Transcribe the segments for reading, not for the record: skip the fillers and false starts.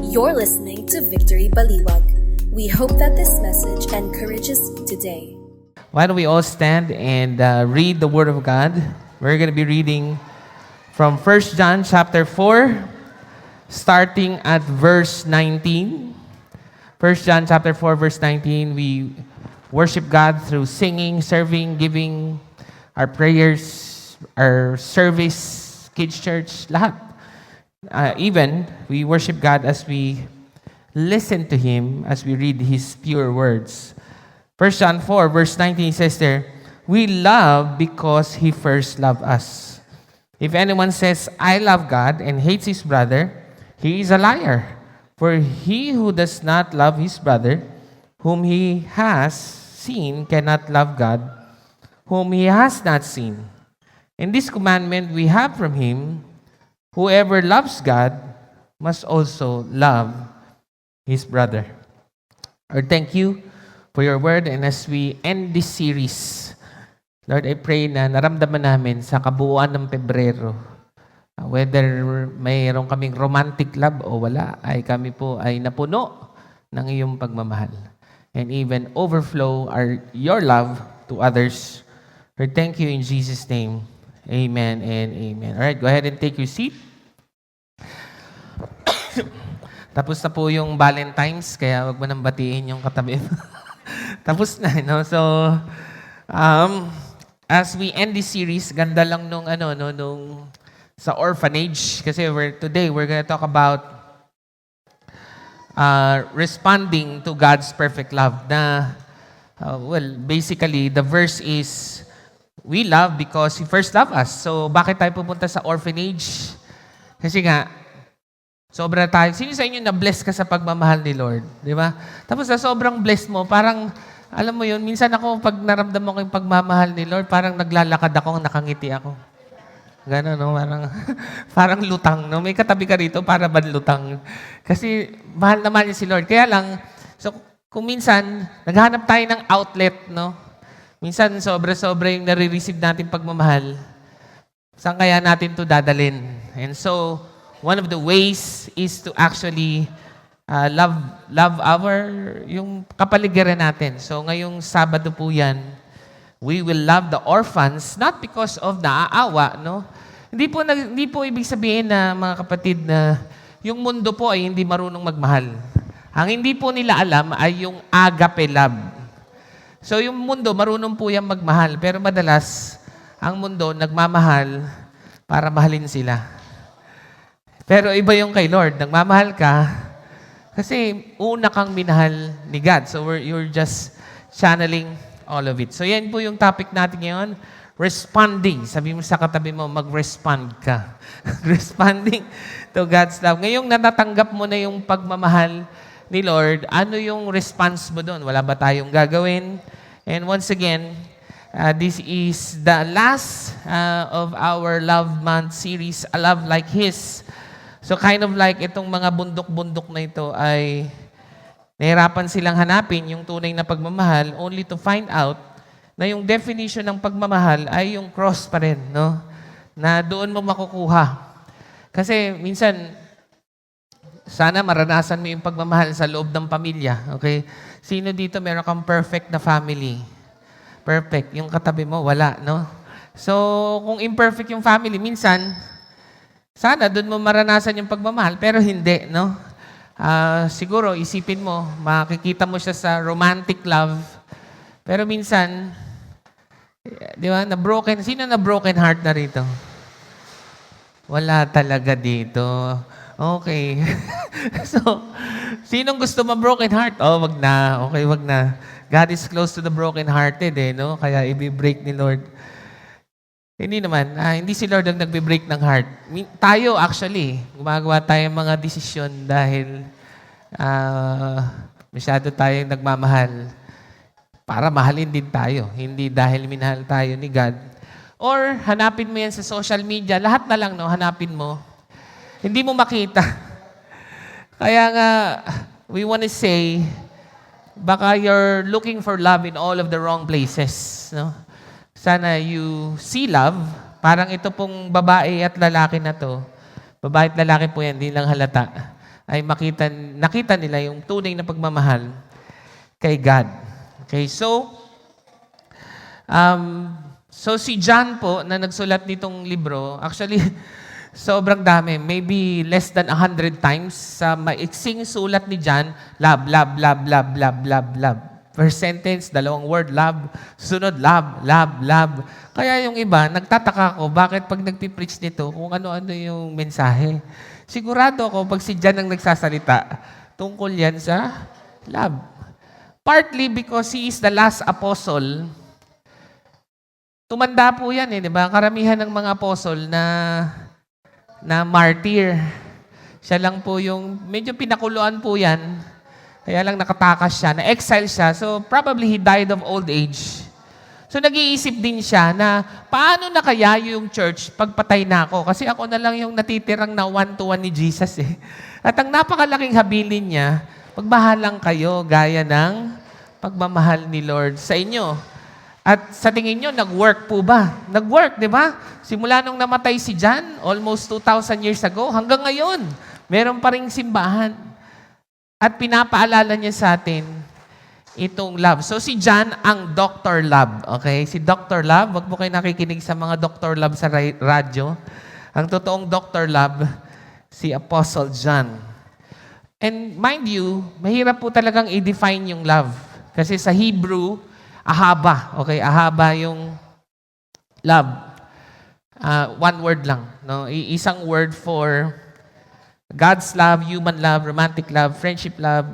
You're listening to Victory Baliwag. We hope that this message encourages you today. Why don't we all stand and read the Word of God? We're going to be reading from 1 John chapter 4, starting at verse 19. 1 John chapter 4, verse 19, we worship God through singing, serving, giving, our prayers, our service, kids church, lahat. Even, we worship God as we listen to Him, as we read His pure words. 1 John 4, verse 19 says there, we love because He first loved us. If anyone says, I love God and hates his brother, he is a liar. For he who does not love his brother, whom he has seen, cannot love God, whom he has not seen. And this commandment we have from Him, whoever loves God must also love his brother. Lord, thank you for your word, and as we end this series, Lord, I pray na naramdaman namin sa kabuuan ng Pebrero, whether mayroon kaming romantic love o wala, ay kami po ay napuno ng iyong pagmamahal. And even overflow your love to others. Lord, thank you in Jesus' name. Amen and amen. Alright, go ahead and take your seat. Tapos na po yung Valentine's, kaya wag mo nang batiin yung katabi. Tapos na, no? So, as we end this series, ganda lang nung sa orphanage, kasi today we're gonna talk about responding to God's perfect love. Na, basically, the verse is, we love because He first loved us. So, bakit tayo pupunta sa orphanage? Kasi nga, sobra tayo. Sino sa inyo na-bless ka sa pagmamahal ni Lord? Di ba? Tapos sa sobrang blessed mo, parang, alam mo yun, minsan ako, pag naramdaman ko yung pagmamahal ni Lord, parang naglalakad ako, nakangiti ako. Gano'n, no? Parang lutang, no? May katabi ka rito, para ba lutang? Kasi, mahal naman niya si Lord. Kaya lang, so, kung minsan, naghanap tayo ng outlet, no? Minsan, sobra-sobra yung nare-receive natin pagmamahal. Saan kaya natin to dadalin? And so, one of the ways is to actually love yung kapaligiran natin. So ngayong Sabado po yan, we will love the orphans, not because of naaawa, no? Hindi po ibig sabihin na, mga kapatid, na yung mundo po ay hindi marunong magmahal. Ang hindi po nila alam ay yung agape love. So yung mundo, marunong po yan magmahal, pero madalas, ang mundo nagmamahal para mahalin sila. Pero iba yung kay Lord, nagmamahal ka kasi una kang minahal ni God. So you're just channeling all of it. So yan po yung topic natin ngayon, responding. Sabi mo sa katabi mo, mag-respond ka. Responding to God's love. Ngayong natatanggap mo na yung pagmamahal ni Lord, ano yung response mo doon? Wala ba tayong gagawin? And once again, this is the last of our Love Month series, A Love Like His. So kind of like itong mga bundok-bundok na ito ay nahirapan silang hanapin yung tunay na pagmamahal only to find out na yung definition ng pagmamahal ay yung cross pa rin, no? Na doon mo makukuha. Kasi minsan, sana maranasan mo yung pagmamahal sa loob ng pamilya, okay? Sino dito meron kang perfect na family? Perfect. Yung katabi mo, wala, no? So, kung imperfect yung family, minsan, sana doon mo maranasan yung pagmamahal, pero hindi, no? Siguro, isipin mo, makikita mo siya sa romantic love, pero minsan, di ba, na-broken. Sino na-broken heart na rito? Wala talaga dito. Okay. So, sinong gusto ma-broken heart? Oh, wag na. Okay, wag na. God is close to the broken-hearted, no? Kaya i-break ni Lord. Hindi naman. Hindi si Lord ang nagbe-break ng heart. Tayo, actually, gumagawa tayo ng mga desisyon dahil masyado tayong nagmamahal para mahalin din tayo. Hindi dahil minahal tayo ni God. Or, hanapin mo yan sa social media. Lahat na lang, no? Hanapin mo. Hindi mo makita. Kaya nga, we want to say, baka you're looking for love in all of the wrong places, no? Sana you see love. Parang ito pong babae at lalaki na to. Babae at lalaki po yan, hindi lang halata. ay nakita nila yung tunay na pagmamahal kay God. Okay, so si John po na nagsulat nitong libro, actually, sobrang dami. Maybe less than 100 times sa maiksing sulat ni John, love, love, love, love, love, love, love. First sentence, 2 word, love. Sunod, love, love, love. Kaya yung iba, nagtataka ko, bakit pag nagpipreach nito, kung ano-ano yung mensahe. Sigurado ako, pag si John ang nagsasalita, tungkol yan sa love. Partly because he is the last apostle. Tumanda po yan di ba? Karamihan ng mga apostle na martyr. Siya lang po yung, medyo pinakuluan po yan. Kaya lang nakatakas siya, na-exile siya. So probably he died of old age. So nag-iisip din siya na paano na kaya yung church pagpatay na ako? Kasi ako na lang yung natitirang na one-to-one ni Jesus eh. At ang napakalaking habilin niya, pagmahalang kayo gaya ng pagmamahal ni Lord sa inyo. At sa tingin nyo, nag-work po ba? Nag-work, di ba? Simula nung namatay si John, almost 2,000 years ago, hanggang ngayon, meron pa ring simbahan. At pinapaalala niya sa atin itong love. So si John ang Dr. Love. Okay? Si Dr. Love, wag mo kayo nakikinig sa mga Dr. Love sa radyo. Ang totoong Dr. Love, si Apostle John. And mind you, mahirap po talagang i-define yung love. Kasi sa Hebrew, ahaba. Okay? Ahaba yung love. One word lang. No? Isang word for God's love, human love, romantic love, friendship love,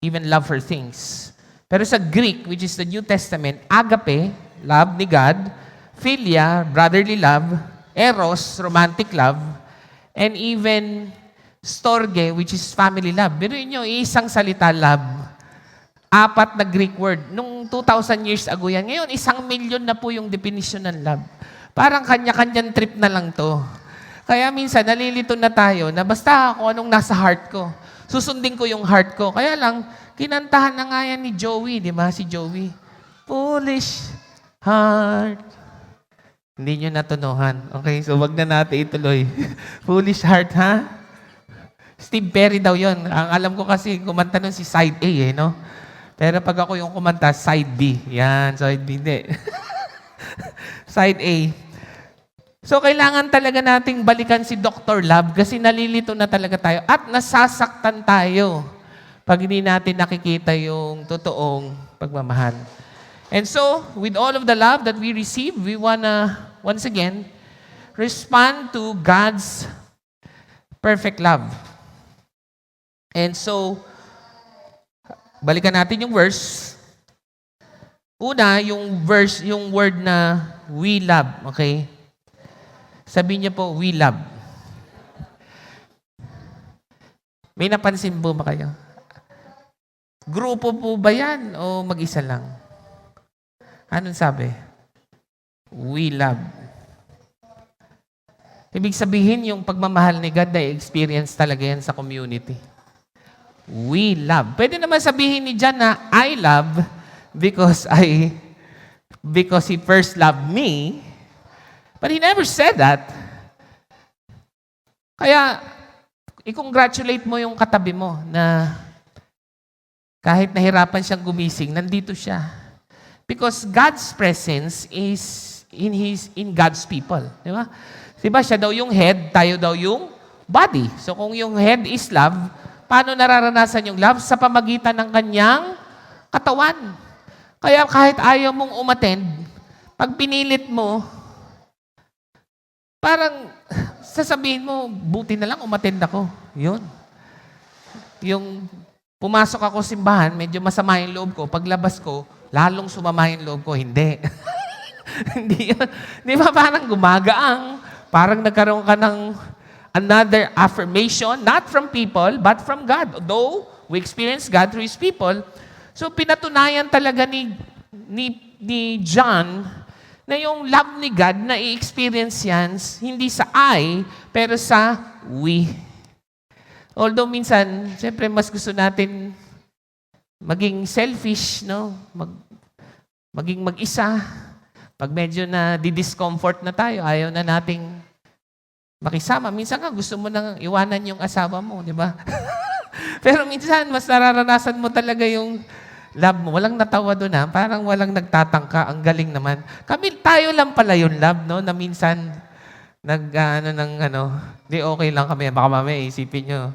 even love for things. Pero sa Greek, which is the New Testament, agape, love ni God, philia, brotherly love, eros, romantic love, and even storge, which is family love. Pero yun yung isang salita, love. 4 na Greek word. Nung 2,000 years ago yan. Ngayon, 1,000,000 na po yung definition ng love. Parang kanya-kanyang trip na lang to. Kaya minsan, nalilito na tayo na basta ako anong nasa heart ko. Susundin ko yung heart ko. Kaya lang, kinantahan na nga yan ni Joey, di ba? Si Joey. Foolish heart. Hindi nyo natunuhan. Okay, so wag na natin ituloy. Foolish heart, ha? Steve Perry daw yon. Ang alam ko kasi, kumanta nun si side A, no? Pero pag ako yung kumanta, side B. Yan, side B, hindi. Side A. So, kailangan talaga nating balikan si Dr. Love kasi nalilito na talaga tayo at nasasaktan tayo pag hindi natin nakikita yung totoong pagmamahal. And so, with all of the love that we receive, we wanna, once again, respond to God's perfect love. And so, balikan natin yung verse. Una, yung word na we love, okay? Sabihin niyo po, we love. May napansin po ba kayo? Grupo po ba yan o mag-isa lang? Anong sabi? We love. Ibig sabihin, yung pagmamahal ni God na experience talaga yan sa community. We love. Pwede naman sabihin ni John na I love because he first loved me. But he never said that. Kaya, i-congratulate mo yung katabi mo na kahit nahirapan siyang gumising, nandito siya. Because God's presence is in God's people. Di ba? Diba siya daw yung head, tayo daw yung body. So kung yung head is love, paano nararanasan yung love? Sa pamagitan ng kanyang katawan. Kaya kahit ayaw mong umattend, pag pinilit mo, parang sasabihin mo, buti na lang umattend ako. Yun. Yung pumasok ako simbahan, medyo masama yung loob ko. Paglabas ko, lalong sumama yung loob ko. Hindi. Hindi yun. Di ba parang gumagaang? Parang nagkaroon ka ng another affirmation, not from people, but from God. Though, we experience God through His people. So, pinatunayan talaga ni John na yung love ni God na i-experience yan, hindi sa I, pero sa we. Although minsan, siyempre mas gusto natin maging selfish, no? Maging mag-isa. Pag medyo na di-discomfort na tayo, ayaw na nating makisama. Minsan nga gusto mo nang iwanan yung asawa mo, di ba? Pero minsan, mas nararanasan mo talaga yung love mo. Walang natawa doon ha. Parang walang nagtatangka. Ang galing naman. Tayo lang pala yung love, no? Na minsan, di okay lang kami. Baka mamaya isipin nyo,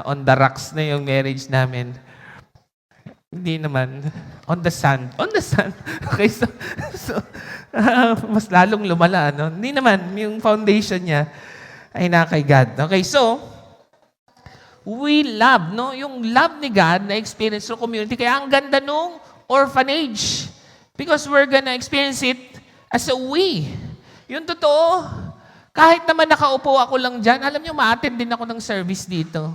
on the rocks na yung marriage namin. Hindi naman. On the sand. On the sand. Okay, so mas lalong lumala, no? Hindi naman. Yung foundation niya ay na kay God. Okay, so, we love, no? Yung love ni God na experience through community. Kaya ang ganda nung orphanage. Because we're gonna experience it as a we. Yung totoo, kahit naman nakaupo ako lang dyan, alam nyo, ma-attend din ako ng service dito.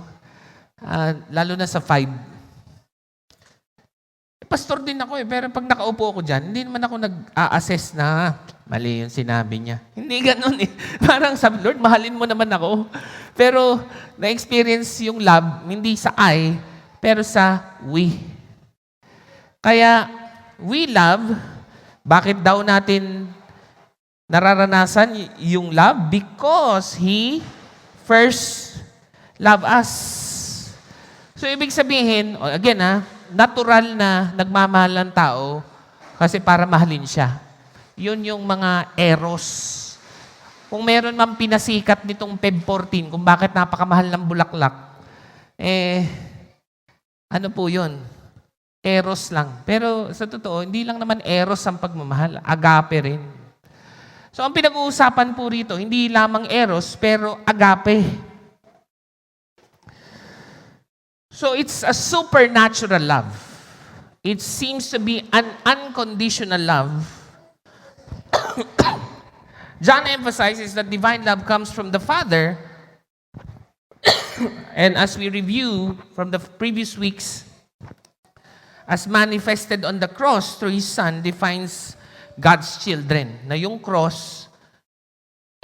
Lalo na sa 5. Pastor din ako pero pag nakaupo ako dyan, hindi naman ako nag-a-assess na mali yung sinabi niya. Hindi ganun eh. Parang sabi, Lord, mahalin mo naman ako. Pero na-experience yung love, hindi sa I, pero sa we. Kaya, we love, bakit daw natin nararanasan yung love? Because He first loved us. So, ibig sabihin, again natural na nagmamahal ng tao kasi para mahalin siya. Yun yung mga eros. Kung meron mang pinasikat nitong Feb 14 kung bakit napakamahal ng bulaklak, ano po yun? Eros lang. Pero sa totoo, hindi lang naman eros ang pagmamahal. Agape rin. So ang pinag-uusapan po rito, hindi lamang eros, pero agape. So it's a supernatural love. It seems to be an unconditional love. John emphasizes that divine love comes from the Father. And as we review from the previous weeks, as manifested on the cross through His Son, defines God's children. Na yung cross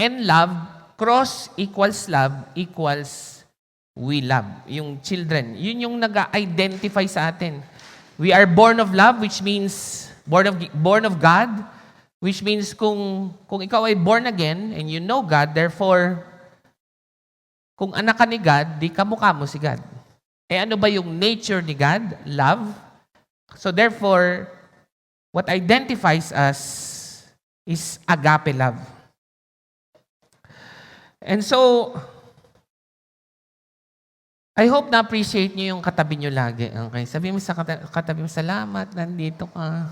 and love, cross equals love equals we love. Yung children. Yun yung nag-identify sa atin. We are born of love, which means born of God, which means kung ikaw ay born again and you know God, therefore, kung anak ka ni God, di kamukha mo si God. Ano ba yung nature ni God? Love. So therefore, what identifies us is agape love. And so, I hope na-appreciate nyo yung katabi nyo lagi. Okay? Sabi mo sa katabi mo, salamat, nandito ka.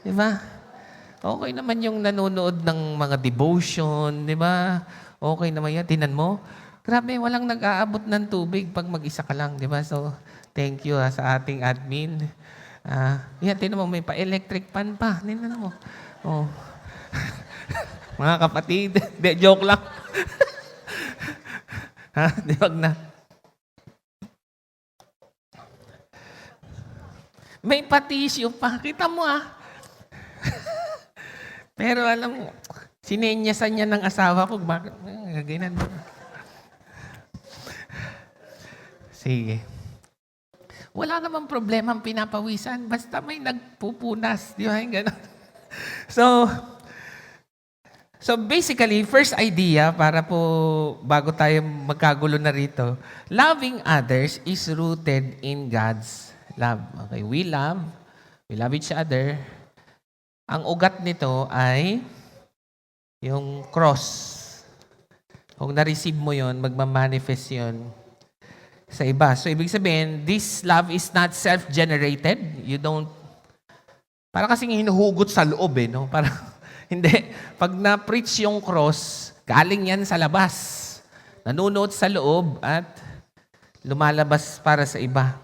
Di ba? Okay naman yung nanonood ng mga devotion, di ba? Okay naman yan. Tinan mo. Grabe, walang nag-aabot ng tubig pag mag-isa ka lang, di ba? So, thank you sa ating admin. Tinan mo, may pa-electric pan pa. Tinan mo. Oh. Mga kapatid, joke lang. Di wag na. May patisyo pa. Kita mo Pero alam mo, sinenyasan niya ng asawa ko. Bakit? Ganyan. Sige. Wala namang problema ang pinapawisan. Basta may nagpupunas. Di ba? Ganun. So basically, first idea, para po bago tayo magkagulo na rito, loving others is rooted in God's love. Okay, we love each other. Ang ugat nito ay yung cross. Kung na-receive mo yon, magmamanifest yon sa iba. So, ibig sabihin, this love is not self-generated. You don't, para kasing hinuhugot sa loob no? Para, hindi. Pag na-preach yung cross, galing yan sa labas. Nanunuot sa loob at lumalabas para sa iba.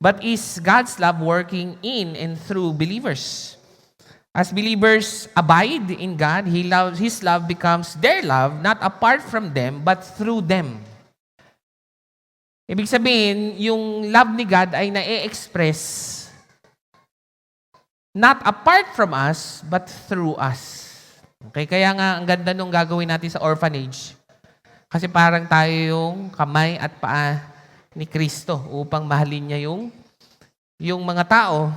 But is God's love working in and through believers? As believers abide in God, His love becomes their love, not apart from them, but through them. Ibig sabihin, yung love ni God ay na-express not apart from us, but through us. Okay, kaya nga ang ganda nung gagawin natin sa orphanage. Kasi parang tayo yung kamay at paa ni Kristo upang mahalin niya yung mga tao.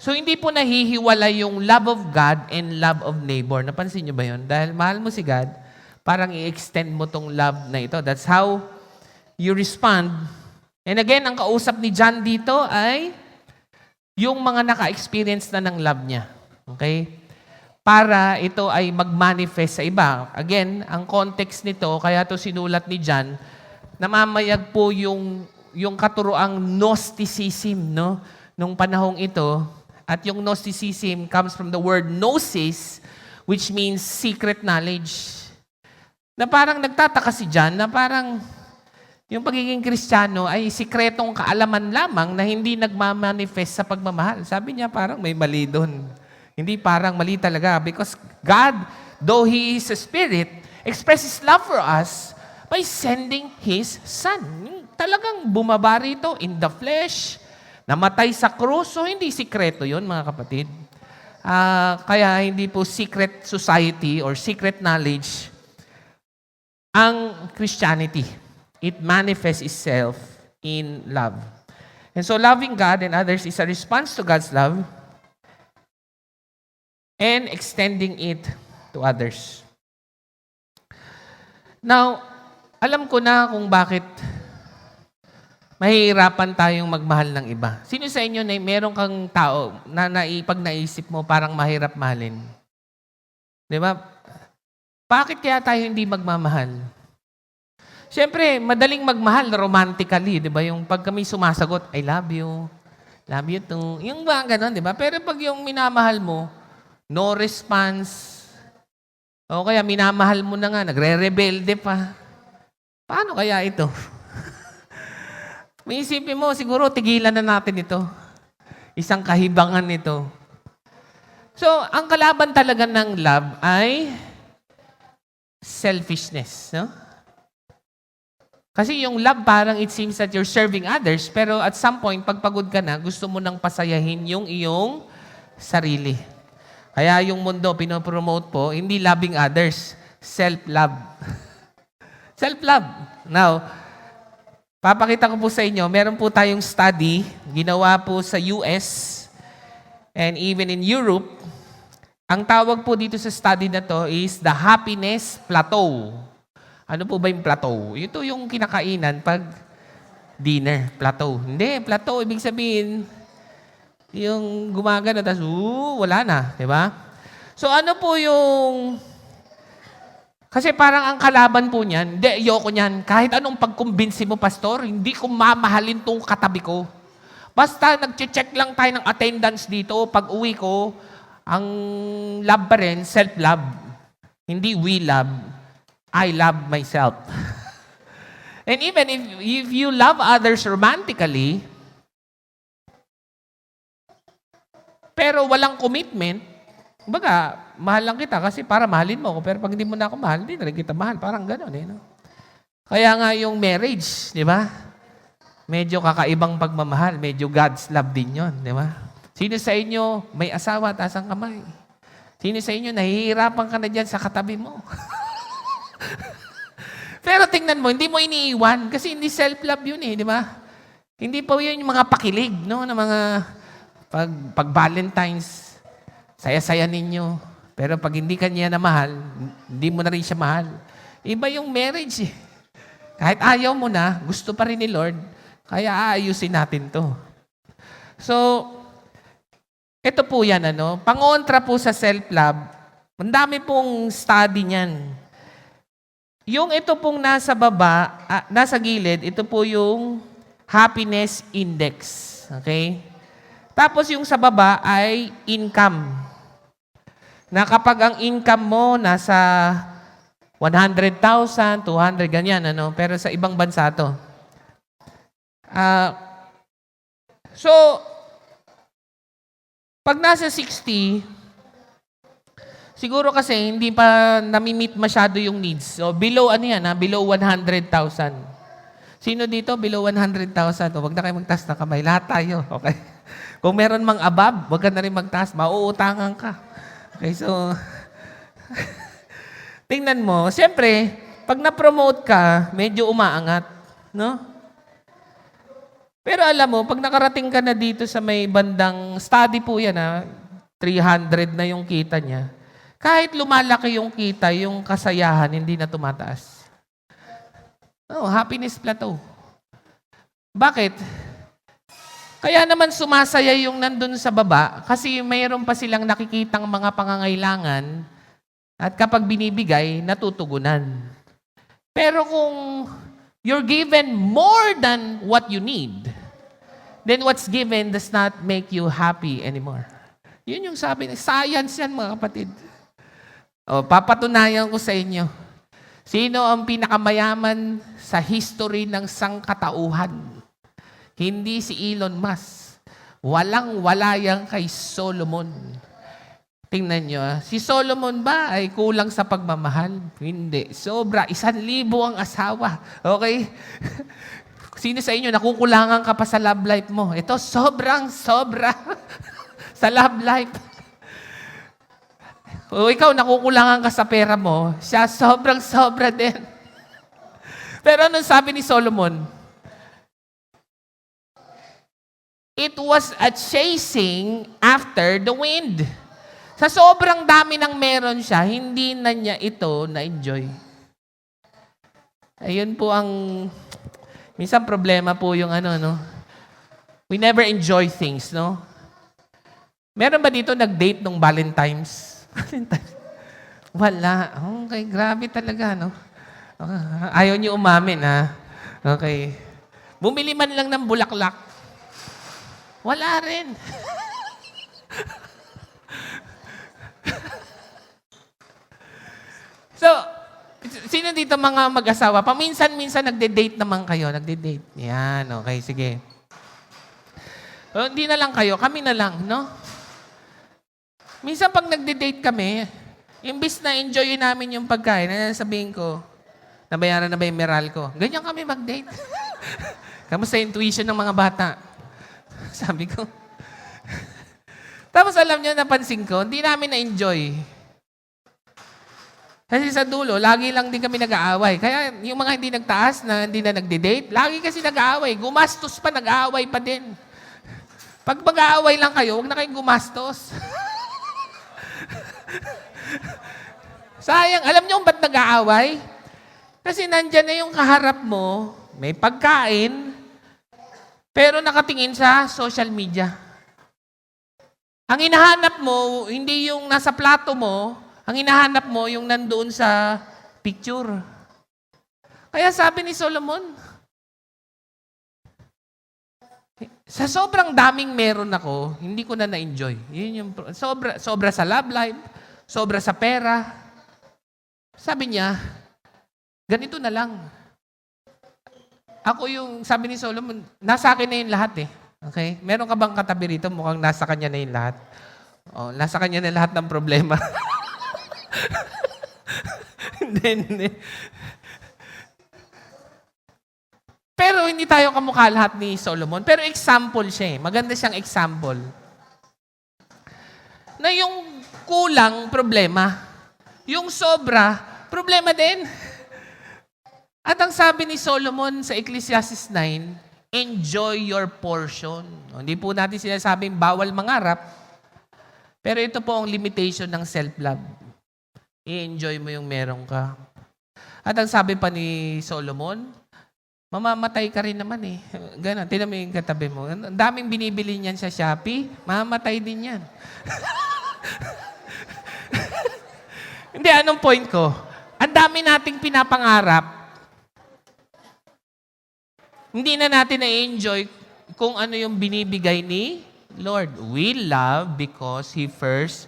So, hindi po nahihiwala yung love of God and love of neighbor. Napansin niyo ba yun? Dahil mahal mo si God, parang i-extend mo tong love na ito. That's how you respond. And again, ang kausap ni John dito ay yung mga naka-experience na ng love niya. Okay? Para ito ay mag-manifest sa iba. Again, ang context nito, kaya to sinulat ni John, namamayag po yung katuroang Gnosticism, no? Nung panahong ito. At yung Gnosticism comes from the word gnosis, which means secret knowledge. Na parang nagtataka si John na parang yung pagiging Kristiyano ay sikretong kaalaman lamang na hindi nagmamanifest sa pagmamahal. Sabi niya parang may mali doon. Hindi parang mali talaga because God, though He is a Spirit, expresses love for us by sending His Son. Talagang bumaba rito in the flesh, namatay sa krus. So hindi sikreto yun, mga kapatid. Kaya hindi po secret society or secret knowledge ang Christianity. It manifests itself in love. And so loving God and others is a response to God's love and extending it to others. Now, alam ko na kung bakit mahihirapan tayong magmahal ng iba. Sino sa inyo na meron kang tao na pag naisip mo parang mahirap mahalin? Di ba? Bakit kaya tayo hindi magmamahal? Siyempre, madaling magmahal romantically, di ba? Yung pag kami sumasagot, I love you too. Yung ba ganun, di ba? Pero pag yung minamahal mo, no response, o kaya minamahal mo na nga, nagre-rebelde pa. Paano kaya ito? May isipin mo, siguro tigilan na natin ito. Isang kahibangan nito. So, ang kalaban talaga ng love ay selfishness, no? Kasi yung love parang it seems that you're serving others, pero at some point, pag pagod ka na, gusto mo nang pasayahin yung iyong sarili. Kaya yung mundo, pinopromote po, hindi loving others, self-love. Self-love. Now, papakita ko po sa inyo, meron po tayong study, ginawa po sa US, and even in Europe. Ang tawag po dito sa study na to is the happiness plateau. Ano po ba yung plateau? Ito yung kinakainan pag dinner, plateau. Hindi, plateau, ibig sabihin, yung gumagana, tapos, wala na. Diba? So, ano po yung... Kasi parang ang kalaban po niyan, hindi, ayoko niyan. Kahit anong pagkumbinsi mo, pastor, hindi ko mamahalin tong katabi ko. Basta nag-check lang tayo ng attendance dito, pag uwi ko, ang love pa rin, self-love. Hindi we love. I love myself. And even if you love others romantically, pero walang commitment, baga, mahal lang kita kasi para mahalin mo ako. Pero pag hindi mo na ako mahal, hindi na rin kita mahal. Parang gano'n eh. No? Kaya nga yung marriage, di ba? Medyo kakaibang pagmamahal. Medyo God's love din yon, di ba? Sino sa inyo may asawa, taas ang kamay? Sino sa inyo nahihirapan ka na dyan sa katabi mo? Pero tingnan mo, hindi mo iniiwan kasi hindi self-love yun eh, di ba? Hindi pa yun yung mga pakilig, no? Na mga pag Valentine's, saya-saya ninyo. Pero pag hindi ka niya na mahal, hindi mo na rin siya mahal. Iba yung marriage eh. Kahit ayaw mo na, gusto pa rin ni Lord, kaya aayusin natin to. So, ito po yan, ano? Pangontra po sa self-love, ang dami pong study niyan. Yung ito pong nasa baba, nasa gilid, ito po yung happiness index. Okay? Tapos yung sa baba ay income. Na kapag ang income mo nasa 100,000, 200, ganyan, ano? Pero sa ibang bansa to. So, pag nasa 60, siguro kasi hindi pa nami-meet masyado yung needs. So, below ano yan, below 100,000. Sino dito below 100,000? Huwag na kayo magtaas na kamay. Lahat tayo. Okay? Kung meron mang above, huwag ka na rin magtaas. Mauutangan ka. Okay, so, tingnan mo. Siyempre, pag na-promote ka, medyo umaangat. No? Pero alam mo, pag nakarating ka na dito sa may bandang study po yan, 300 na yung kita niya. Kahit lumalaki yung kita, yung kasayahan, hindi na tumataas. Oh, happiness plateau. Bakit? Kaya naman sumasaya yung nandun sa baba kasi mayroon pa silang nakikitang mga pangangailangan at kapag binibigay, natutugunan. Pero kung you're given more than what you need, then what's given does not make you happy anymore. Yun yung sabi, science yan mga kapatid. O, papatunayan ko sa inyo. Sino ang pinakamayaman sa history ng sangkatauhan? Hindi si Elon Musk. Walang-wala yan kay Solomon. Tingnan nyo, si Solomon ba ay kulang sa pagmamahal? Hindi. Sobra. 1,000 ang asawa. Okay? Sino sa inyo, nakukulangan ka pa sa love life mo? Ito, sobrang-sobra sa love life. O ikaw, nakukulangan ka sa pera mo, siya sobrang-sobra din. Pero anong sabi ni Solomon? It was a chasing after the wind. Sa sobrang dami ng meron siya, hindi na niya ito na-enjoy. Ayun po ang, minsan problema po yung no? We never enjoy things, no? Meron ba dito nag-date nung Valentine's? Wala. Okay, grabe talaga, no? Ayaw niyo umamin, ha? Okay. Bumili man lang ng bulaklak. Wala rin. So, sino dito mga mag-asawa? Paminsan-minsan nagde-date naman kayo. Nagde-date. Yan, okay, sige. Hindi na lang kayo, kami na lang, no? Minsan pag nagde-date kami, imbis na enjoy namin yung pagkain, sabihin ko, nabayaran na ba yung meral ko? Ganyan kami mag-date. Kamusta yung tuition ng mga bata? Sabi ko. Tapos alam niyo, napansin ko, hindi namin na-enjoy. Kasi sa dulo, lagi lang din kami nag-aaway. Kaya yung mga hindi nagtaas na hindi na nagde-date, lagi kasi nag-aaway. Gumastos pa, nag-aaway pa din. Pag mag-aaway lang kayo, huwag na kayong gumastos. Sayang. Alam niyo kung ba't nag-aaway? Kasi nandyan na yung kaharap mo, may pagkain, pero nakatingin sa social media. Ang hinahanap mo, hindi yung nasa plato mo, ang hinahanap mo yung nandoon sa picture. Kaya sabi ni Solomon, sa sobrang daming meron ako, hindi ko na na-enjoy. Yun yung sobra sa love life, sobra sa pera. Sabi niya, ganito na lang. Ako yung, sabi ni Solomon, nasa akin na yung lahat eh. Okay? Meron ka bang katabi rito? Mukhang nasa kanya na yung lahat. Oh, nasa kanya na lahat ng problema. Hindi. Pero hindi tayo kamukha lahat ni Solomon. Pero example siya eh. Maganda siyang example. Na yung kulang, problema. Yung sobra, problema din. At ang sabi ni Solomon sa Ecclesiastes 9, enjoy your portion. Hindi po natin sinasabing bawal mangarap, pero ito po ang limitation ng self-love. I-enjoy mo yung meron ka. At ang sabi pa ni Solomon, mamamatay ka rin naman eh. Ganon, tinan mo yung katabi mo. Ang daming binibili niyan sa Shopee, mamamatay din yan. Hindi, anong point ko? Ang dami nating pinapangarap, hindi na natin na-enjoy kung ano yung binibigay ni Lord. We love because He first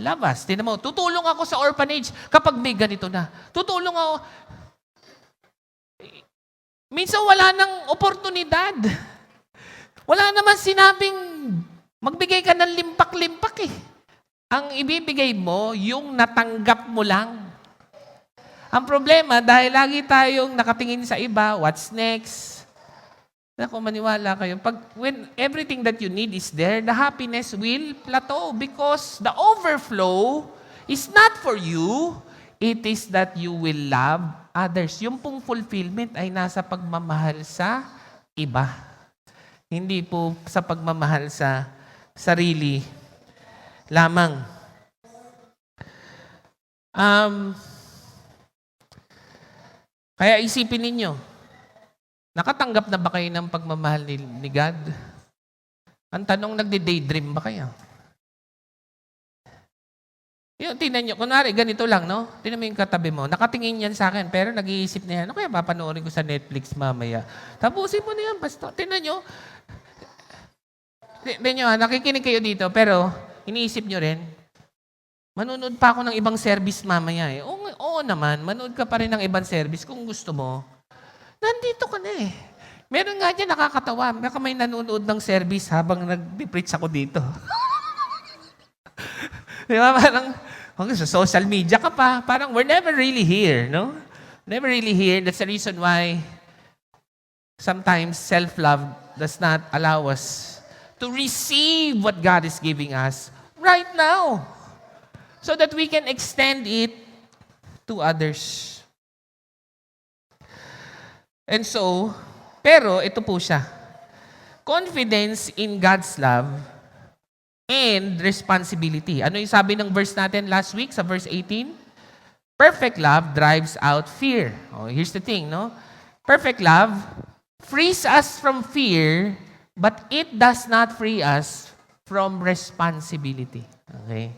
loved us. Tingnan mo, tutulong ako sa orphanage kapag may ganito na. Tutulong ako. Minsan wala nang oportunidad. Wala naman sinabing magbigay ka ng limpak-limpak eh. Ang ibibigay mo, yung natanggap mo lang. Ang problema, dahil lagi tayong nakatingin sa iba, what's next? Naku, maniwala kayo. When everything that you need is there, the happiness will plateau because the overflow is not for you. It is that you will love others. Yung pong fulfillment ay nasa pagmamahal sa iba. Hindi po sa pagmamahal sa sarili lamang. Um, Kaya isipin ninyo, nakatanggap na ba kayo ng pagmamahal ni God? Ang tanong, nagde-daydream ba kayo? Yung, tingnan nyo, kunwari, ganito lang, no? Tingnan mo yung katabi mo. Nakatingin yan sa akin, pero nag-iisip na yan, ano kaya papanoorin ko sa Netflix mamaya? Tapusin mo na yan, basta. Tingnan nyo. Tingnan nyo, nakikinig kayo dito, pero iniisip nyo rin, manonood pa ako ng ibang service mamaya eh. Oo naman, manood ka pa rin ng ibang service kung gusto mo. Nandito ka na eh. Meron nga dyan nakakatawa. Baka may nanonood ng service habang nag-preach ako dito. Di ba? Parang, sa social media ka pa. Parang, we're never really here, no? Never really here. That's the reason why sometimes self-love does not allow us to receive what God is giving us right now so that we can extend it to others. And so, pero ito po siya. Confidence in God's love and responsibility. Ano yung sabi ng verse natin last week sa verse 18? Perfect love drives out fear. Oh, here's the thing, no? Perfect love frees us from fear, but it does not free us from responsibility. Okay?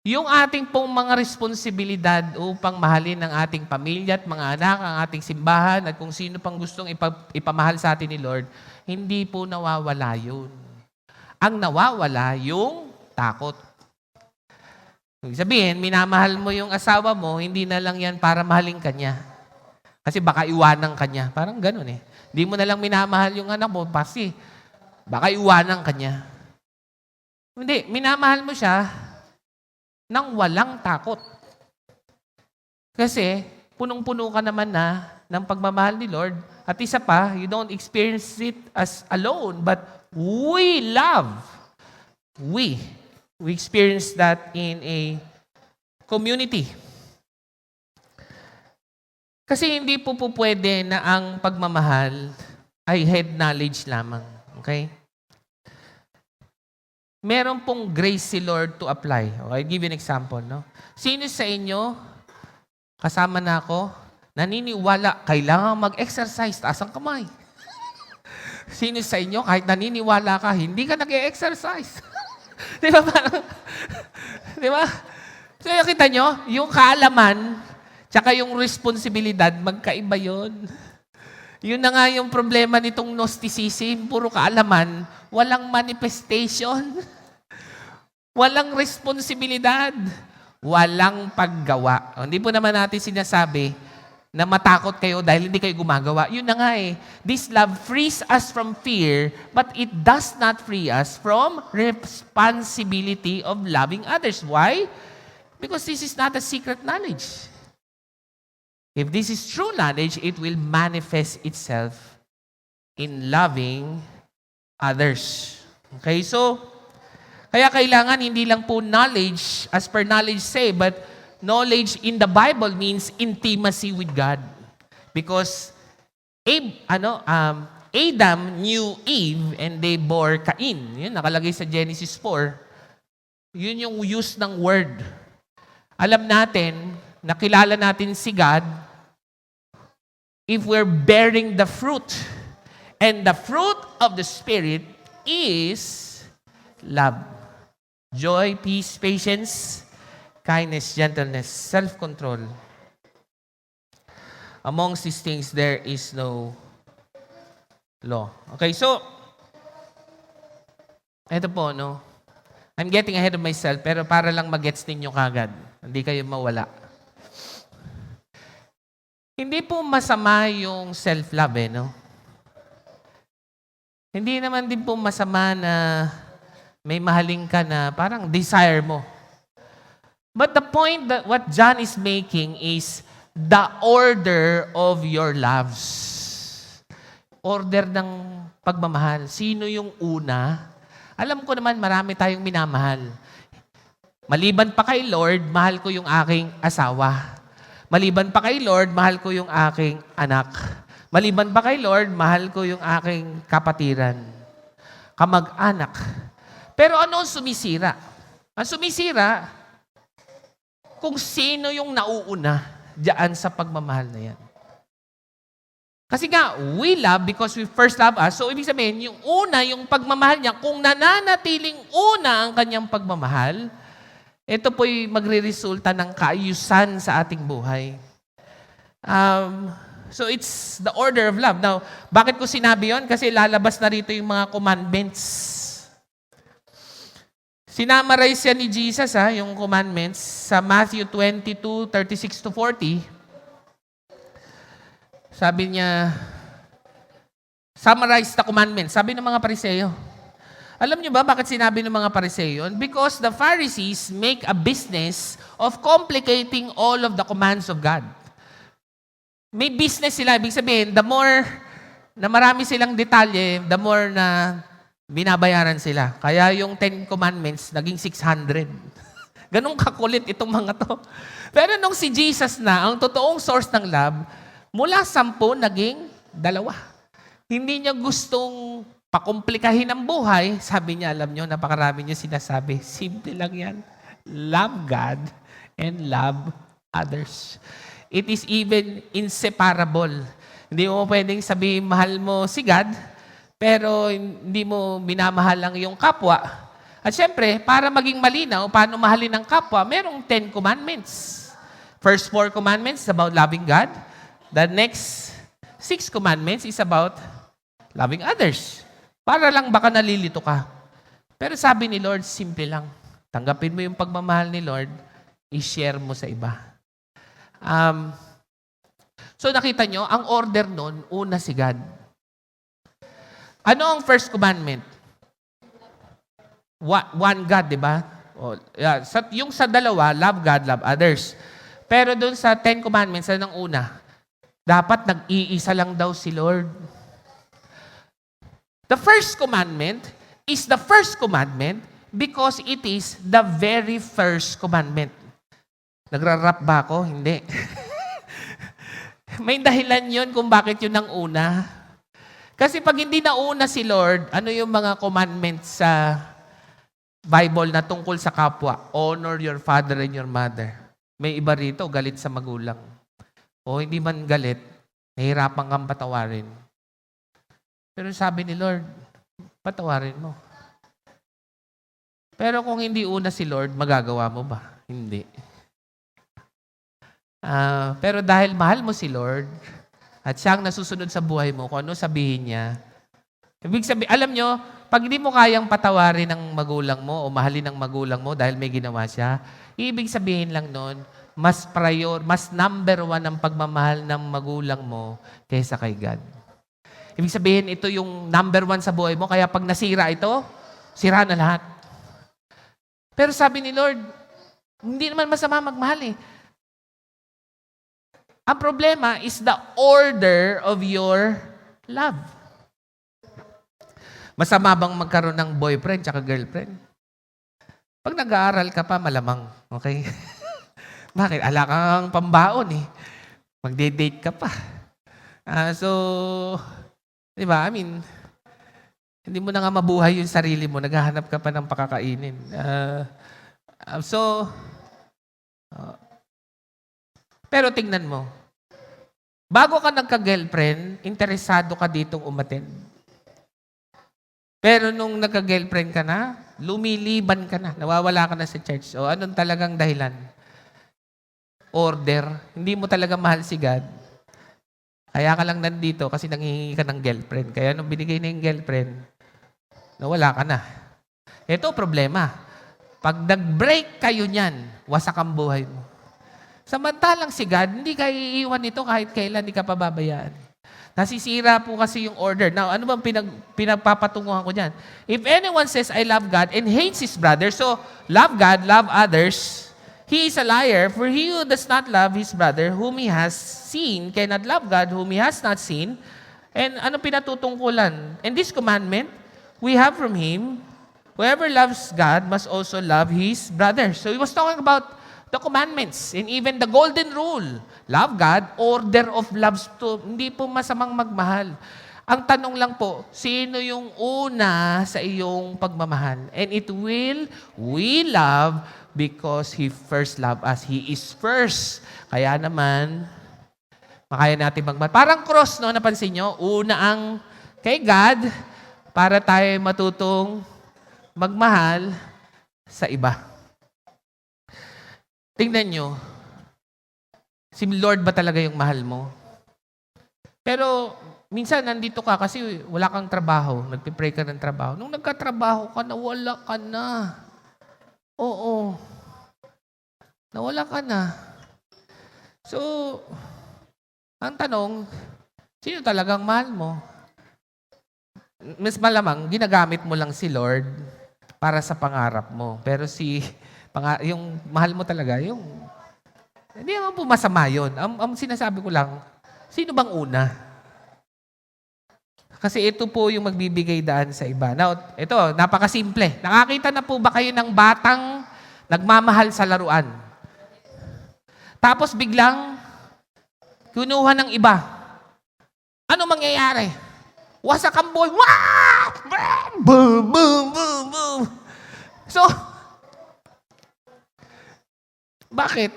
Yung ating pong mga responsibilidad upang mahalin ang ating pamilya at mga anak, ang ating simbahan, at kung sino pang gustong ipamahal sa atin ni Lord, hindi po nawawala yun. Ang nawawala yung takot. Ibig sabihin, minamahal mo yung asawa mo, hindi na lang yan para mahalin ka niya. Kasi baka iwanan ka niya. Parang ganun eh. Hindi mo na lang minamahal yung anak mo, kasi baka iwanan ka niya. Hindi, minamahal mo siya nang walang takot. Kasi, punong-puno ka naman na ng pagmamahal ni Lord. At isa pa, you don't experience it as alone, but we love. We experience that in a community. Kasi hindi po pwede na ang pagmamahal ay head knowledge lamang. Okay? Meron pong grace si Lord to apply. Okay, I'll give you an example. No? Sino sa inyo, kasama na ako, naniniwala, kailangan mag-exercise, taas ang kamay. Sino sa inyo, kahit naniniwala ka, hindi ka nag-exercise. Di ba parang, di ba? So, kita nyo, yung kaalaman, tsaka yung responsibilidad, magkaiba yun. Yun na nga yung problema nitong Gnosticism, puro kaalaman, walang manifestation, walang responsibilidad, walang paggawa. O, hindi po naman natin sinasabi na matakot kayo dahil hindi kayo gumagawa. Yun na nga eh. This love frees us from fear, but it does not free us from responsibility of loving others. Why? Because this is not a secret knowledge. If this is true knowledge, it will manifest itself in loving others. Okay, so, kaya kailangan hindi lang po knowledge, as per knowledge say, but knowledge in the Bible means intimacy with God. Because Adam knew Eve and they bore Cain. Yun, nakalagay sa Genesis 4. Yun yung use ng word. Alam natin, nakilala natin si God if we're bearing the fruit. And the fruit of the Spirit is love, joy, peace, patience, kindness, gentleness, self-control. Amongst these things, there is no law. Okay, so, ito po, no? I'm getting ahead of myself, pero para lang mag-gets ninyo kagad. Hindi kayo mawala. Hindi po masama yung self-love, eh, no? Hindi naman din po masama na may mahaling ka na parang desire mo. But the point that what John is making is the order of your loves. Order ng pagmamahal. Sino yung una? Alam ko naman marami tayong minamahal. Maliban pa kay Lord, mahal ko yung aking asawa. Maliban pa kay Lord, mahal ko yung aking anak. Maliban pa kay Lord, mahal ko yung aking kapatiran. Kamag-anak. Pero ano ang sumisira? Ang sumisira, kung sino yung nauuna diyan sa pagmamahal na yan. Kasi nga, we love because we first love us. So, ibig sabihin, yung una, yung pagmamahal niya, kung nananatiling una ang kanyang pagmamahal, ito po'y magre-resulta ng kaayusan sa ating buhay. So, it's the order of love. Now, bakit ko sinabi yon? Kasi lalabas na rito yung mga commandments. Sinamarize yan ni Jesus, yung commandments, sa Matthew 22:36-40. Sabi niya, summarize the commandments. Sabi ng mga Pariseo. Alam niyo ba bakit sinabi ng mga Pariseo? Because the Pharisees make a business of complicating all of the commands of God. May business sila. Ibig sabihin, the more na marami silang detalye, the more na binabayaran sila. Kaya yung 10 commandments, naging 600. Ganun kakulit itong mga to. Pero nung si Jesus na, ang totoong source ng love, mula 10, naging 2. Hindi niya gustong pakomplikahin ang buhay. Sabi niya, alam niyo, napakarami niya sinasabi. Simple lang yan. Love God and love others. It is even inseparable. Hindi mo pwedeng sabihin, mahal mo si God, pero hindi mo minamahal lang yung kapwa. At syempre, para maging malinaw, paano mahalin ang kapwa, merong 10 commandments. First 4 commandments is about loving God. The next 6 commandments is about loving others. Para lang baka nalilito ka. Pero sabi ni Lord, simple lang. Tanggapin mo yung pagmamahal ni Lord, i-share mo sa iba. So nakita nyo, ang order nun, una si God. Ano ang first commandment? One God, di ba? Yung sa dalawa, love God, love others. Pero dun sa 10 commandments, anong una? Dapat nag-iisa lang daw si Lord. The first commandment is the first commandment because it is the very first commandment. Nagra-rap ba ako? Hindi. May dahilan yun kung bakit yun ang una. Kasi pag hindi nauna si Lord, ano yung mga commandments sa Bible na tungkol sa kapwa? Honor your father and your mother. May iba rito, galit sa magulang. O hindi man galit, nahihirapan kang patawarin. Pero sabi ni Lord, patawarin mo. Pero kung hindi una si Lord, magagawa mo ba? Hindi. Pero dahil mahal mo si Lord, at siyang nasusunod sa buhay mo, kung ano sabihin niya, ibig sabihin, alam nyo, pag hindi mo kayang patawarin ng magulang mo o mahalin ng magulang mo dahil may ginawa siya, ibig sabihin lang nun, mas number 1 ang pagmamahal ng magulang mo kaysa kay God. Ibig sabihin, ito yung number 1 sa buhay mo, kaya pag nasira ito, sira na lahat. Pero sabi ni Lord, hindi naman masama magmahal eh. Ang problema is the order of your love. Masama bang magkaroon ng boyfriend tsaka girlfriend? Pag nag-aaral ka pa, malamang. Okay? Bakit? Ala kang pambaon eh. Magde-date ka pa. Di ba? I mean, hindi mo na nga mabuhay yung sarili mo. Naghahanap ka pa ng pakakainin. Pero tingnan mo. Bago ka nagka-girlfriend, interesado ka ditong umattend. Pero nung nagka-girlfriend ka na, lumiliban ka na. Nawawala ka na sa church. O anong talagang dahilan? Order. Hindi mo talaga mahal si God. Kaya ka lang nandito kasi nanghihingi ka ng girlfriend. Kaya nung binigay na yung girlfriend, nawala ka na. Ito problema. Pag nag-break kayo niyan, wasak ang buhay mo. Samantalang si God, hindi ka iiwan nito kahit kailan, hindi ka pababayaan. Nasisira po kasi yung order. Now, ano bang pinagpapatunguhan ko dyan? If anyone says, I love God and hates his brother, so love God, love others, he is a liar, for he who does not love his brother whom he has seen cannot love God whom he has not seen. And ano pinatutungkulan? And this commandment we have from him, whoever loves God must also love his brother. So he was talking about the commandments and even the golden rule. Love God, order of loves to. Hindi po masamang magmahal. Ang tanong lang po, sino yung una sa iyong pagmamahal? And we love because He first loved us. He is first. Kaya naman, makaya natin magmahal. Parang cross, no? Napansin nyo? Una ang kay God para tayo matutong magmahal sa iba. Tingnan nyo, si Lord ba talaga yung mahal mo? Pero minsan nandito ka kasi wala kang trabaho. Nagpipray ka ng trabaho. Nung nagkatrabaho ka, nawala ka na. Oo. Nawala ka na. So, ang tanong, sino talagang mahal mo? Mas malamang, ginagamit mo lang si Lord para sa pangarap mo. Pero yung mahal mo talaga, hindi naman po masama yun. Ang sinasabi ko lang, sino bang una? Kasi ito po yung magbibigay daan sa iba. Now, ito, napakasimple. Nakakita na po ba kayo ng batang nagmamahal sa laruan? Tapos biglang, kinuha ng iba. Ano mangyayari? Wasak ang boy. Wah! Boom, boom, boom, boom. So, bakit?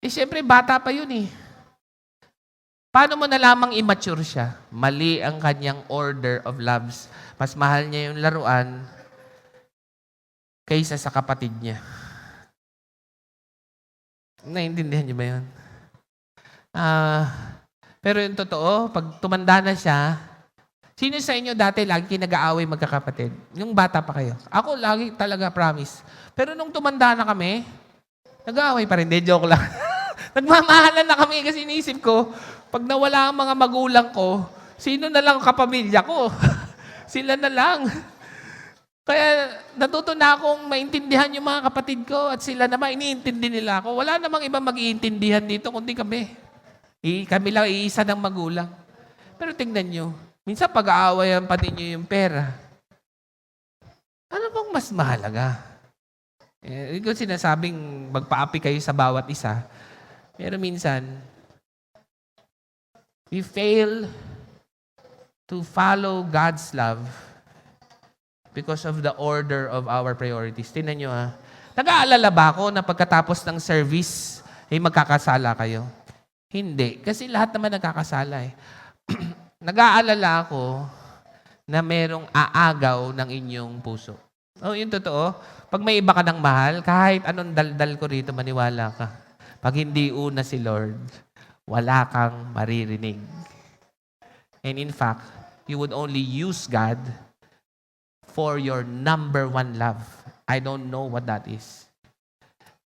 Siyempre, bata pa yun eh. Paano mo nalamang immature siya? Mali ang kanyang order of loves. Mas mahal niya yung laruan kaysa sa kapatid niya. Naiintindihan niyo ba yun? Pero yung totoo, pag tumanda na siya, sino sa inyo dati lagi nag-aaway magkakapatid? Yung bata pa kayo. Ako lagi talaga, promise. Pero nung tumanda na kami, nag-aaway pa rin. Hindi, joke lang. Nagmamahalan na kami kasi iniisip ko, pag nawala ang mga magulang ko, sino na lang kapamilya ko? Sila na lang. Kaya natuto na akong maintindihan yung mga kapatid ko at sila naman, iniintindi nila ako. Wala namang iba mag-iintindihan dito, kundi kami. Kami lang iisa ng magulang. Pero tingnan nyo, minsan pag-aawayan pa ninyo yung pera. Ano bang mas mahalaga? Hindi ko sinasabing magpaapi kayo sa bawat isa. Pero minsan, we fail to follow God's love because of the order of our priorities. Tingnan nyo ha. Nag-aalala ba ako na pagkatapos ng service, magkakasala kayo? Hindi. Kasi lahat naman nagkakasala eh. Nag-aalala ako na merong aagaw ng inyong puso. Oh, yun totoo. Pag may iba ka ng mahal, kahit anong daldal ko rito, maniwala ka. Pag hindi una si Lord, wala kang maririnig. And in fact, you would only use God for your number one love. I don't know what that is.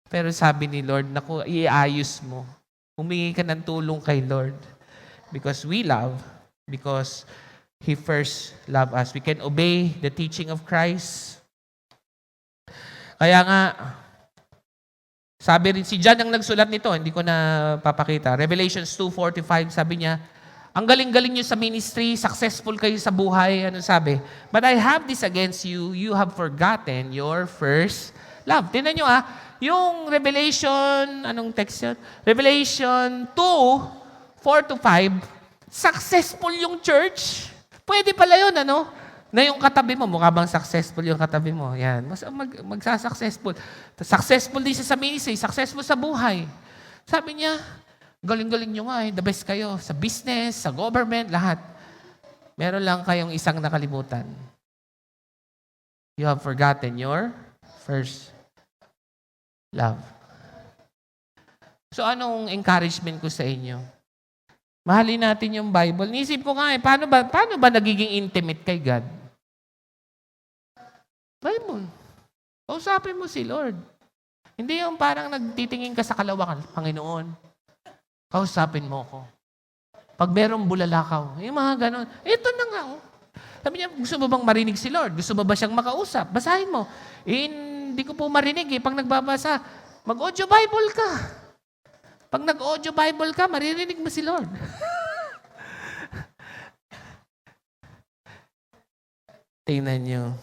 Pero sabi ni Lord, naku, iayos mo. Humingi ka ng tulong kay Lord. Because we love, because He first loved us. We can obey the teaching of Christ. Kaya nga, sabi rin, si John ang nagsulat nito, hindi ko na papakita. Revelations 2:45, sabi niya, ang galing-galing niyo sa ministry, successful kayo sa buhay. Ano sabi? But I have this against you, you have forgotten your first love. Tingnan niyo yung Revelation, anong text yun? Revelation 2:4-5, successful yung church. Pwede pala yun, ano? Na yung katabi mo, mukha bang successful yung katabi mo? Yan, magsasuccessful. Successful din siya sa ministry, successful sa buhay. Sabi niya, galing-galing nyo nga the best kayo sa business, sa government, lahat. Meron lang kayong isang nakalimutan. You have forgotten your first love. So anong encouragement ko sa inyo? Mahalin natin yung Bible. Nisip ko nga paano ba nagiging intimate kay God? Bible. Kausapin mo si Lord. Hindi yung parang nagtitingin ka sa kalawakan, Panginoon, kausapin mo ko. Pag merong bulalakaw, yung mga ganon, ito na nga. Sabi niya, gusto mo bang marinig si Lord? Gusto mo ba siyang makausap? Basahin mo. Hindi ko po marinig Pag nagbabasa, mag-audio Bible ka. Pag nag-audio Bible ka, maririnig mo si Lord. Tingnan niyo.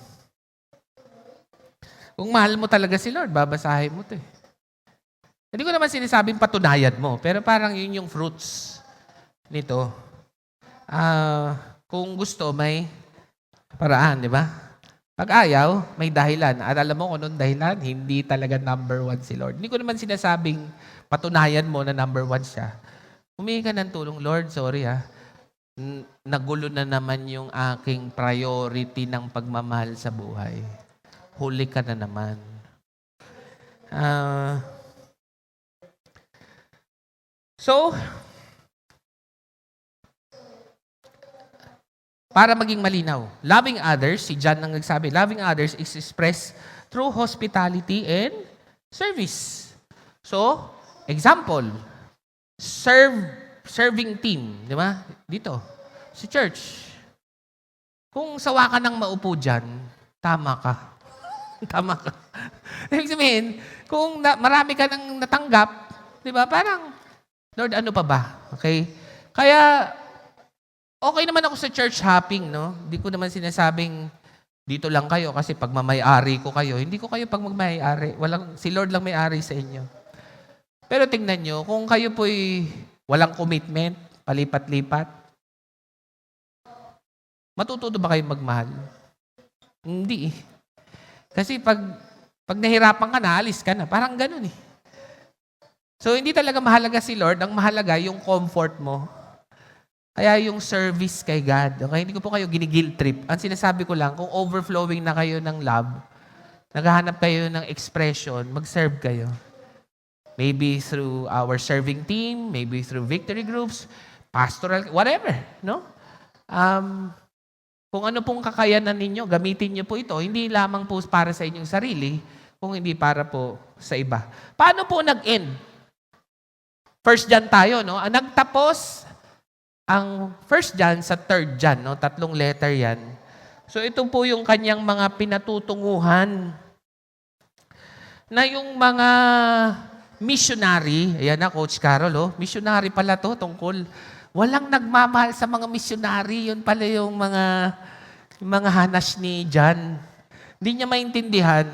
Kung mahal mo talaga si Lord, babasahin mo ito. Hindi ko naman sinasabing patunayan mo, pero parang yun yung fruits nito. Kung gusto, may paraan, di ba? Pag ayaw, may dahilan. At alam mo kung anong dahilan? Hindi talaga number one si Lord. Hindi ko naman sinasabing patunayan mo na number one siya. Humingi ka ng tulong, Lord, sorry nagulo na naman yung aking priority ng pagmamahal sa buhay. Huli ka na naman. So, para maging malinaw, loving others, si John ang nagsabi, loving others is expressed through hospitality and service. So, example, serving team, di ba? Dito, sa church. Kung sawa ka ng maupo dyan, tama ka. Tama ka. Ibig sabihin, kung marami ka nang natanggap, di ba? Parang, Lord, ano pa ba? Okay? Kaya, okay naman ako sa church hopping, no? Hindi ko naman sinasabing, dito lang kayo kasi pag mamay-ari ko kayo. Hindi ko kayo pag magmay-ari. Si Lord lang may-ari sa inyo. Pero tingnan nyo, kung kayo po'y walang commitment, palipat-lipat, matututo ba kayo magmahal? Hindi eh. Kasi pag nahirapan ka na, alis ka na. Parang ganun eh. So, hindi talaga mahalaga si Lord. Ang mahalaga, yung comfort mo. Kaya yung service kay God. Okay? Hindi ko po kayo ginigil trip. Ang sinasabi ko lang, kung overflowing na kayo ng love, naghahanap kayo ng expression, mag-serve kayo. Maybe through our serving team, maybe through victory groups, pastoral, whatever. No? Kung ano pong kakayanan ninyo, gamitin niyo po ito. Hindi lamang po para sa inyong sarili, kung hindi para po sa iba. Paano po nag-end? First John tayo, no? Nagtapos ang First John sa Third John, no? 3 letter yan. So ito po yung kanyang mga pinatutunguhan na yung mga missionary, ayan na, Coach Carol, missionary pala to tungkol. Walang nagmamahal sa mga missionary, yun pala yung mga hanas ni John. Hindi niya maintindihan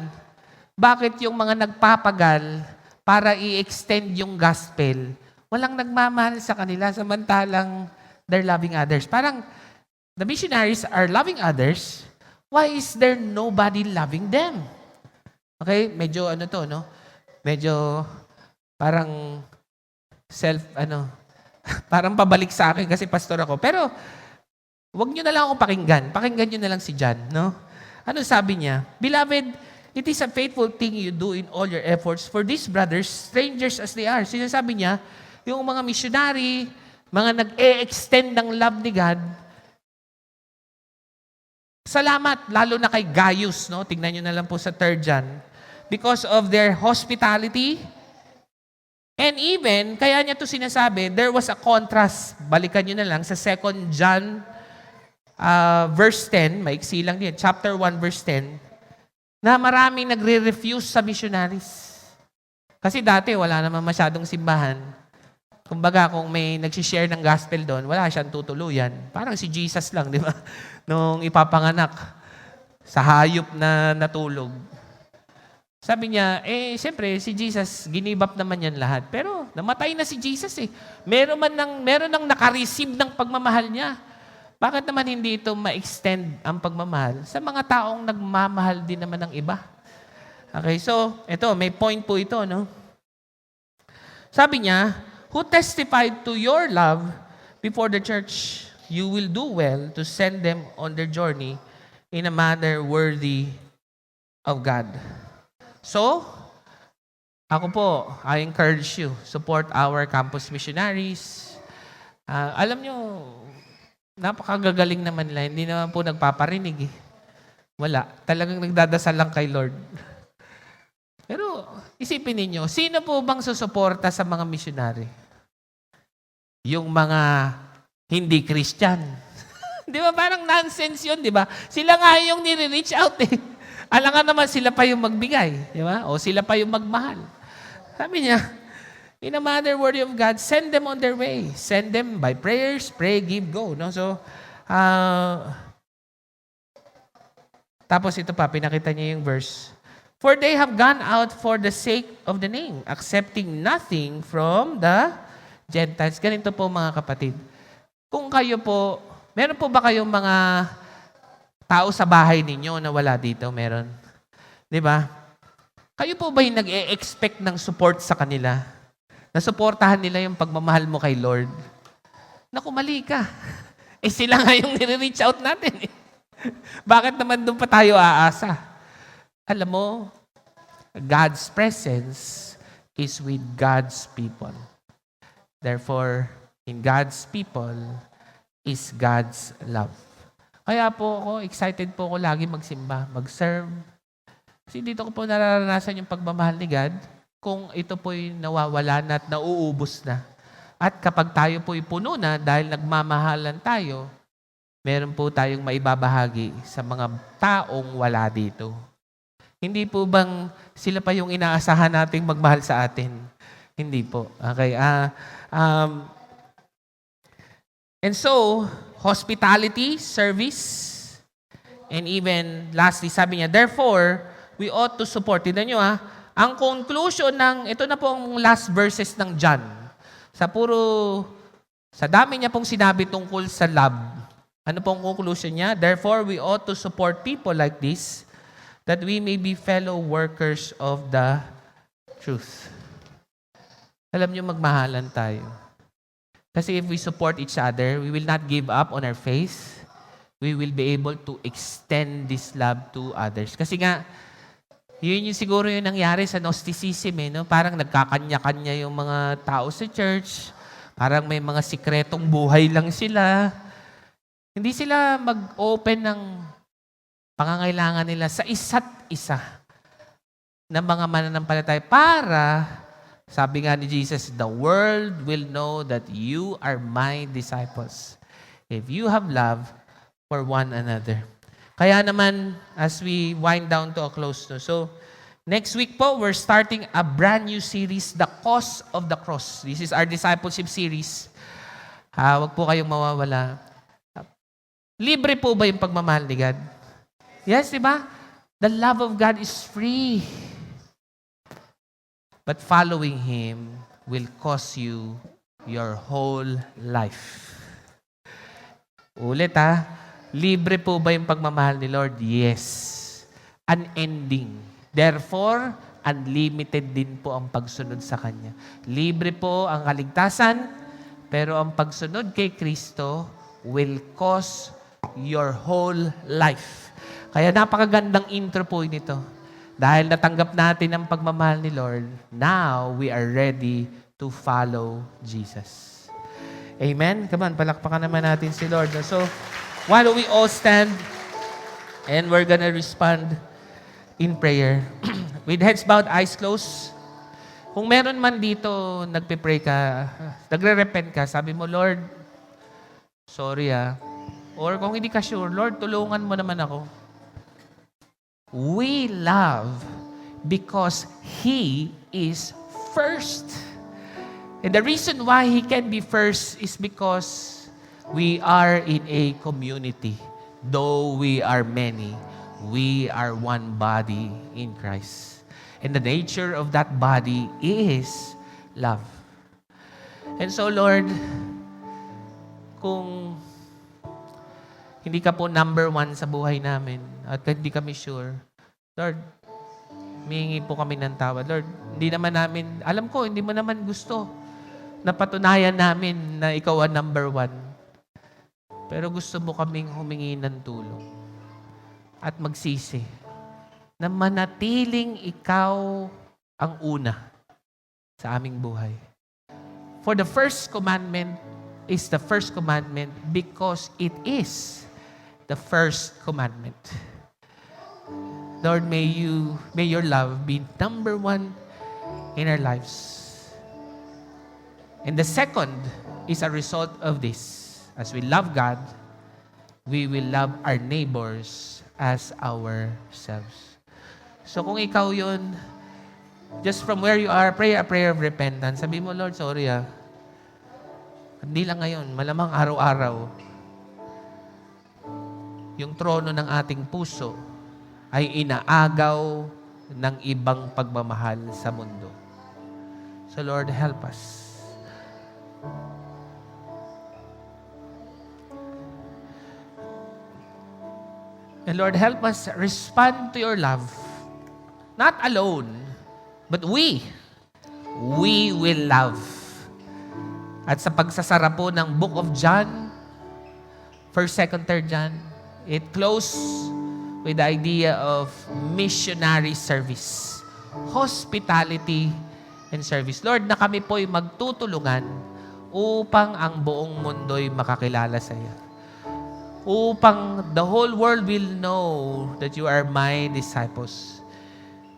bakit yung mga nagpapagal para i-extend yung gospel, walang nagmamahal sa kanila samantalang they're loving others. Parang the missionaries are loving others, why is there nobody loving them? Okay, medyo no? Medyo parang parang pabalik sa akin kasi pastor ako. Pero, wag nyo na lang ako pakinggan. Pakinggan nyo na lang si John, no? Ano sabi niya? Beloved, it is a faithful thing you do in all your efforts for these brothers, strangers as they are. Sinasabi niya, yung mga missionary, mga nag-e-extend ng love ni God, salamat, lalo na kay Gaius, no? Tingnan nyo na lang po sa 3 John. Because of their hospitality, and even, kaya niya to sinasabi, there was a contrast. Balikan nyo na lang sa 2 John verse 10, maiksi lang din, chapter 1 verse 10, na maraming nagre-refuse sa missionaries. Kasi dati, wala naman masyadong simbahan. Kumbaga, kung may nag-share ng gospel doon, wala siyang tutuluyan. Parang si Jesus lang, di ba? Nung ipapanganak sa hayop na natulog. Sabi niya, siyempre, si Jesus, ginibap naman yan lahat. Pero, namatay na si Jesus eh. Meron nang nakareceive ng pagmamahal niya. Bakit naman hindi ito ma-extend ang pagmamahal sa mga taong nagmamahal din naman ng iba? Okay, so, ito, may point po ito, no? Sabi niya, who testified to your love before the church, you will do well to send them on their journey in a manner worthy of God. So, ako po, I encourage you, support our campus missionaries. Alam nyo, napakagagaling naman nila. Hindi naman po nagpaparinig eh. Wala. Talagang nagdadasal lang kay Lord. Pero, isipin ninyo, sino po bang susuporta sa mga missionary? Yung mga hindi Christian. Di ba? Parang nonsense yun, di ba? Sila nga yung nire-reach out eh. Alangan naman sila pa yung magbigay, di ba? O sila pa yung magmahal. Sabi niya, in a manner worthy of God, send them on their way. Send them by prayers, pray, give, go. No? So, tapos ito pa, pinakita niya yung verse. For they have gone out for the sake of the name, accepting nothing from the Gentiles. Ganito po mga kapatid. Kung kayo po, meron po ba kayong mga tao sa bahay ninyo na wala dito? Meron. Di ba? Kayo po ba yung nag-e-expect ng support sa kanila? Nasuportahan nila yung pagmamahal mo kay Lord? Naku, mali ka. Sila nga yung nire-reach out natin. Bakit naman doon pa tayo aasa? Alam mo, God's presence is with God's people. Therefore, in God's people is God's love. Kaya po ako, excited po ako lagi magsimba, mag-serve. Kasi dito ko po nararanasan yung pagmamahal ni God kung ito po'y nawawala na at nauubos na. At kapag tayo po'y puno na dahil nagmamahalan tayo, meron po tayong maibabahagi sa mga taong wala dito. Hindi po bang sila pa yung inaasahan nating magmahal sa atin? Hindi po. Okay. And so, hospitality, service, and even lastly, sabi niya, therefore, we ought to support. Tignan nyo ang conclusion ng, ito na po ang last verses ng John. Sa dami niya pong sinabi tungkol sa love. Ano pong conclusion niya? Therefore, we ought to support people like this that we may be fellow workers of the truth. Alam niyo, magmahalan tayo. Kasi if we support each other, we will not give up on our faith. We will be able to extend this love to others. Kasi nga, yun yung siguro yung nangyari sa Gnosticism. No? Parang nagkakanya-kanya yung mga tao sa church. Parang may mga sikretong buhay lang sila. Hindi sila mag-open ng pangangailangan nila sa isa't isa ng mga mananampalataya para, sabi nga ni Jesus, the world will know that you are my disciples if you have love for one another. Kaya naman, as we wind down to a close, so next week po, we're starting a brand new series, The Cause of the Cross. This is our discipleship series. Huwag po kayong mawawala. Libre po ba yung pagmamahal ni God? Yes, di ba? The love of God is free. But following Him will cost you your whole life. Ulit libre po ba yung pagmamahal ni Lord? Yes. Unending. Therefore, unlimited din po ang pagsunod sa Kanya. Libre po ang kaligtasan, pero ang pagsunod kay Kristo will cost your whole life. Kaya napakagandang intro po nito. Dahil natanggap natin ang pagmamahal ni Lord, now we are ready to follow Jesus. Amen? Come on, palakpakan naman natin si Lord. So, why don't we all stand and we're gonna respond in prayer. With heads bowed, eyes closed. Kung meron man dito, nagpe-pray ka, nagre-repent ka, sabi mo, Lord, sorry Or kung hindi ka sure, Lord, tulungan mo naman ako. We love because He is first. And the reason why He can be first is because we are in a community. Though we are many, we are one body in Christ. And the nature of that body is love. And so, Lord, kung hindi ka po number one sa buhay namin at hindi kami sure, Lord, humingi po kami ng tawad. Lord, hindi naman namin, alam ko, hindi mo naman gusto na patunayan namin na ikaw ang number one. Pero gusto mo kaming humingi ng tulong at magsisi na manatiling ikaw ang una sa aming buhay. For the first commandment is the first commandment because it is the first commandment. Lord, may your love be number one in our lives. And the second is a result of this. As we love God, we will love our neighbors as ourselves. So kung ikaw yun, just from where you are, pray a prayer of repentance. Sabi mo, Lord, sorry Hindi lang ngayon, malamang araw-araw. Yung trono ng ating puso ay inaagaw ng ibang pagmamahal sa mundo. So Lord, help us. And Lord, help us respond to your love. Not alone, but we will love. At sa pagsasara po ng Book of John, 1st, 2nd, 3rd John, it closes with the idea of missionary service, hospitality, and service. Lord, na kami po'y magtutulungan upang ang buong mundo'y makakilala sa iyo. Upang the whole world will know that you are my disciples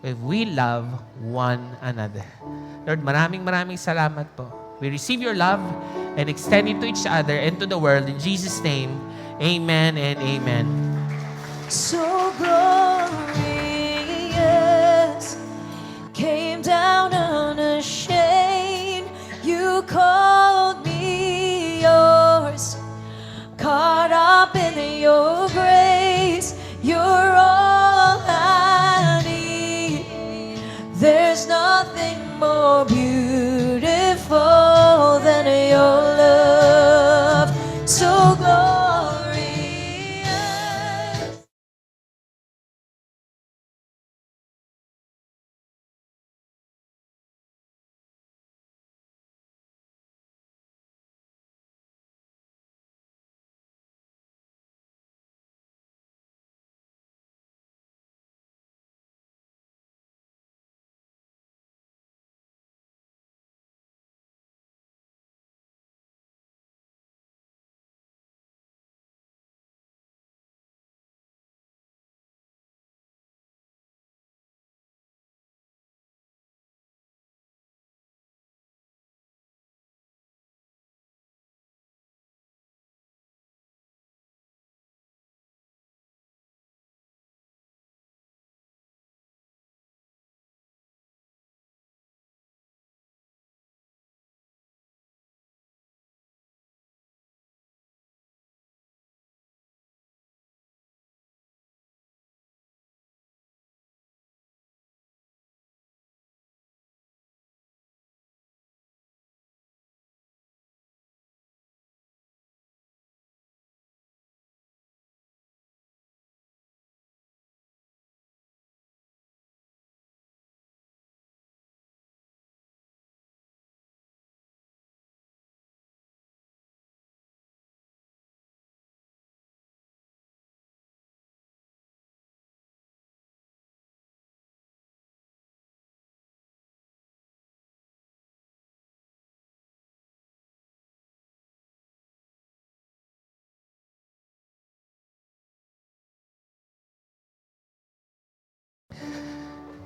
if we love one another. Lord, maraming salamat po. We receive your love and extend it to each other and to the world. In Jesus' name, amen and amen. So glorious, came down unashamed. You called me yours, caught up in your grace. You're all I need. There's nothing more beautiful than your love. So glorious.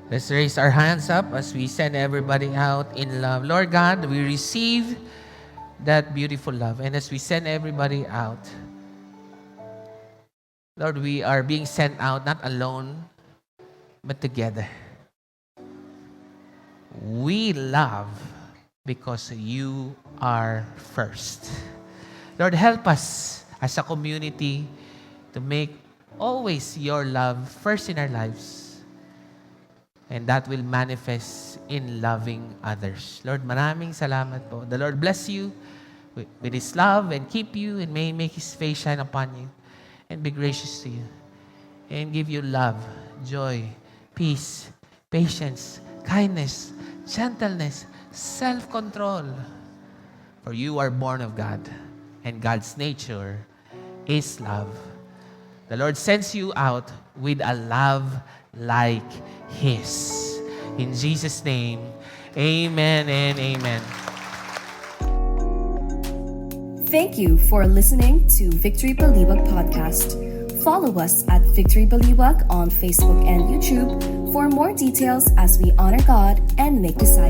Let's raise our hands up as we send everybody out in love. Lord God, we receive that beautiful love. And as we send everybody out, Lord, we are being sent out not alone, but together. We love because you are first. Lord, help us as a community to make always your love first in our lives. And that will manifest in loving others. Lord, maraming salamat po. The Lord bless you with His love and keep you and may make His face shine upon you and be gracious to you and give you love, joy, peace, patience, kindness, gentleness, self-control. For you are born of God and God's nature is love. The Lord sends you out with a love like His. In Jesus' name, amen and amen. Thank you for listening to Victory Baliwag Podcast. Follow us at Victory Baliwag on Facebook and YouTube for more details as we honor God and make disciples.